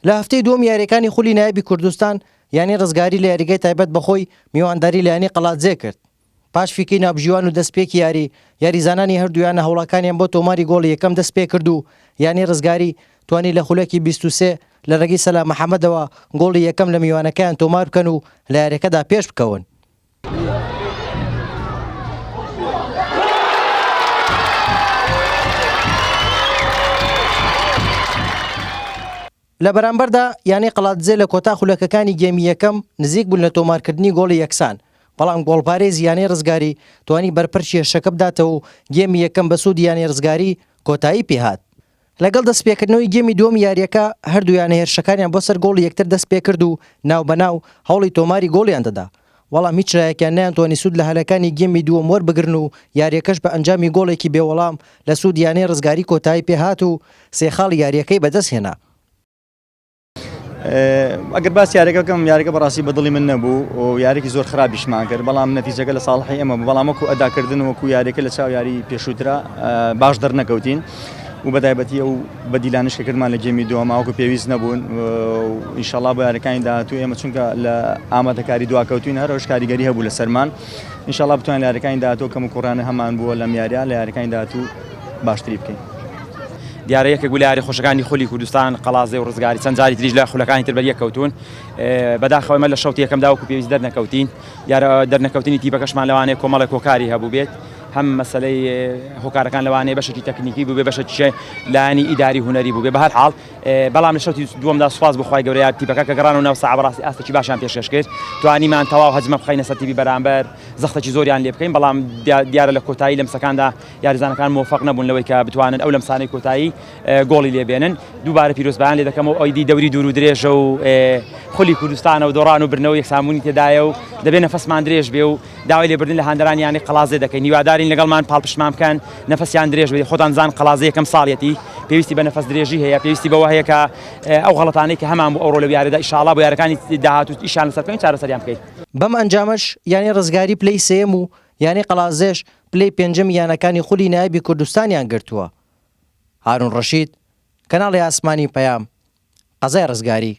لە هەفتەی دووەم یاریەکانی خولی نایبی کوردستان یانی ڕزگاری لە یاریگای تایبەت بەخۆی میوانداری لە یانی قەڵاتجێ کرد. پاش فیکەی نابژیوان و دەستپێکی یاریزانانی هەردوویانە هەوڵەکانیان بۆ تۆماری گۆڵی یەکەم دەست پێ کرد و یانی ڕزگاری توانی لە خولەکی 23 لە ڕێگەی سەلام محەممەدەوە گۆڵی یەکەم لە میوانەکەیان تۆمار بکەن و لە یاریەکەدا پێش بکەون. لە بەرامبەردا یانی قەڵاتجێ لە کۆتا خولەکەکانی گێمی یەکەم نزیک بوون لە تۆمارکردنی گۆڵی یەکسان، بەڵام گۆڵپارەی زیانی ڕزگاری توانی بەرپەرچی هێرشەکە بداتەوە و گێمی یەکەم بەسوود یانی ڕزگاری کۆتایی پێهات. لەگەڵ دەستپێکردنەوەی گێمی دووەم یاریەکە هەردوویانە هێرشەکانیان بۆ سەر گۆڵی یەکتر دەست پێ کرد و ناو بەناو هەوڵی تۆماری گۆڵیان دەدا، وەڵام هیچ رایەکیان نەیانتوانی سوود لە هەلەکانی گێمی دووەم وەربگرن و یاریەکەش بە ئەنجامی گۆڵێکی بێوەڵام لە سوود یانی ڕزگاری کۆتایی پێهات و سێخاڵ یاریەکەی بەدەست هێنا. ئەگەر باس یاریەکەم یاریەکە بەڕاستی بەدڵی من نەبوو و یاریکی زۆر خراپیشمان کرد، بەڵام نەتیجەکە لە ساڵحی ئەمە بەڵام وەکو ئەداکردن وەکو یاریەکە لە چاو یاری پێشووترا باش دەرنەکەوتین و بەتایبەتی ئەو بەدیلانشکە کردمان لە گێمی دووەمە وەکو پێویست نەبوون و ئینشاڵڵا بۆ یاریەکانی داهاتوو ئێمە چونکە لە ئامادەکاری دواکەوتوین هەرەوەش کاریگەری هەبوو لە سەرمان، ئینشاڵڵا بتوانین لە یاریەکانی داهاتوو کەم و کوڕانە هەمان بووە لەم یاریە لە یاریەکانی داهاتوو باشتری بکەین. دیارەیەکە گولیاری خۆشەکانی خولی کوردستان قەڵازێ و ڕزگاری چەند جاری تریش لە خولەکانی تر بەریە کەوتون، بەداخەوە ئێمە لە شەوتی یەکەمدا وەکو پێویست دەرنەکەوتین، یارە دەرنەکەوتنی تیپەکەشمان لەوانەیە کۆمەڵێک کۆکاری هەبوو بێت، هەم مەسەلەی هۆکارەکان لەوانەیە بەشێکی تەکنیکی بوو بێ بەشێکی لایانی ئیداری هونەری بوو بێ، بە هەر حاڵ بەڵام لە شەوتی دووەمدا سوپاس بخوای گەورەیە تیپەکە کە گەڕان و ناو ساعە بەڕاستی ئاستێکی باشیان پێشکەش کرد، توانیمان تەواو هەجمە بخەینە سەر تیپی بەرامبەر زەختێکی زۆریان لێ بکەین، بەڵام دیارە لە کۆتایی لە مسەکاندا یاریزانەکان موفق نەبوون لەوەی کە بتوانن ئەو لە مسانەی کۆتایی گۆڵی لێبێنن. دووبارە پیرۆزبایان لێ دەکەم و ئەیدی دەوری دوور و درێژە و خولی کوردستانە و دۆڕان و برنەوە یەکسامبوونی تێدایە و دەبێت نەفەسمان درێژ بێ و داوای لێبردن لە هاندەرانی یانی قەڵازێ دەکەین، هیوادارین لەگەڵمان پاڵپشتمان بکەن نەفەسیان درێژ بێت، خۆتان زان قەڵازێ یەکەم ساڵێتی پێویستی بە نەفەس درێژی هەیە، پێویستی بەوە هەیە کە ئەو غەڵەتانەی کە هەمان بۆ ئەوڕۆ لە یاریدا ئینشاڵڵا بۆ یاریەکانی داهاتوو ئیشان لەسەر بکەین چارەسەریان بکەین. بەم ئەنجامەش یانی ڕزگاری پلەی سێم و یانی قەڵازێش پلەی پێنجەم یانەکانی خولی نایبی کوردستانیان گرتووە. هارون ڕەشید، کەناڵی ئاسمانی پەیام، قەزای ڕزگاری.